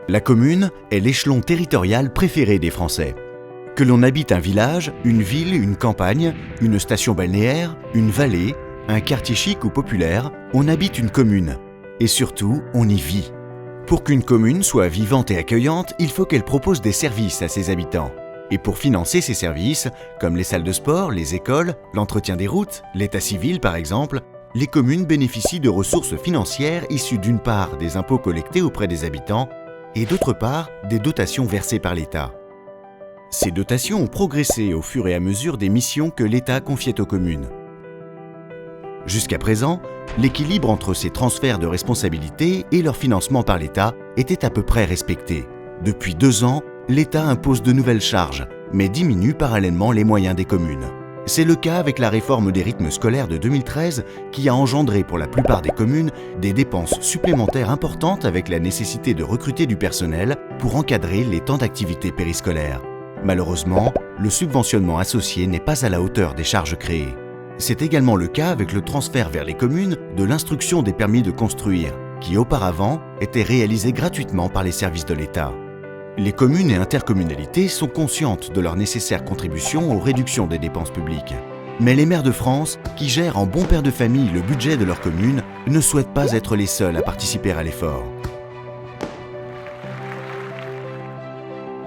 La commune est l'échelon territorial préféré des Français. Que l'on habite un village, une ville, une campagne, une station balnéaire, une vallée, un quartier chic ou populaire, on habite une commune. Et surtout, on y vit. Pour qu'une commune soit vivante et accueillante, il faut qu'elle propose des services à ses habitants. Et pour financer ces services, comme les salles de sport, les écoles, l'entretien des routes, l'état civil par exemple, les communes bénéficient de ressources financières issues d'une part des impôts collectés auprès des habitants et d'autre part des dotations versées par l'État. Ces dotations ont progressé au fur et à mesure des missions que l'État confiait aux communes. Jusqu'à présent, l'équilibre entre ces transferts de responsabilités et leur financement par l'État était à peu près respecté. Depuis 2 ans, l'État impose de nouvelles charges, mais diminue parallèlement les moyens des communes. C'est le cas avec la réforme des rythmes scolaires de 2013 qui a engendré pour la plupart des communes des dépenses supplémentaires importantes avec la nécessité de recruter du personnel pour encadrer les temps d'activité périscolaire. Malheureusement, le subventionnement associé n'est pas à la hauteur des charges créées. C'est également le cas avec le transfert vers les communes de l'instruction des permis de construire, qui auparavant était réalisée gratuitement par les services de l'État. Les communes et intercommunalités sont conscientes de leur nécessaire contribution aux réductions des dépenses publiques. Mais les maires de France, qui gèrent en bon père de famille le budget de leur commune, ne souhaitent pas être les seuls à participer à l'effort.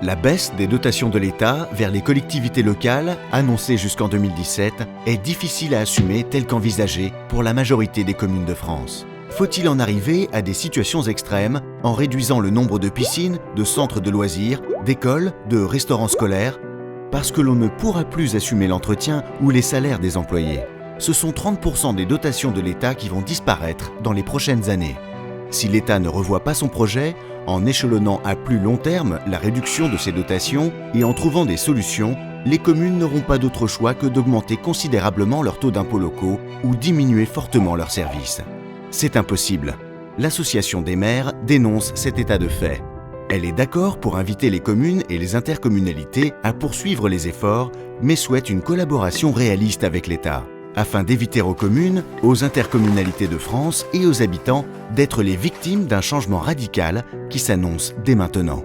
La baisse des dotations de l'État vers les collectivités locales, annoncée jusqu'en 2017, est difficile à assumer telle qu'envisagée pour la majorité des communes de France. Faut-il en arriver à des situations extrêmes en réduisant le nombre de piscines, de centres de loisirs, d'écoles, de restaurants scolaires, parce que l'on ne pourra plus assumer l'entretien ou les salaires des employés? Ce sont 30% des dotations de l'État qui vont disparaître dans les prochaines années. Si l'État ne revoit pas son projet, en échelonnant à plus long terme la réduction de ces dotations et en trouvant des solutions, les communes n'auront pas d'autre choix que d'augmenter considérablement leurs taux d'impôts locaux ou diminuer fortement leurs services. C'est impossible. L'Association des maires dénonce cet état de fait. Elle est d'accord pour inviter les communes et les intercommunalités à poursuivre les efforts, mais souhaite une collaboration réaliste avec l'État, afin d'éviter aux communes, aux intercommunalités de France et aux habitants d'être les victimes d'un changement radical qui s'annonce dès maintenant.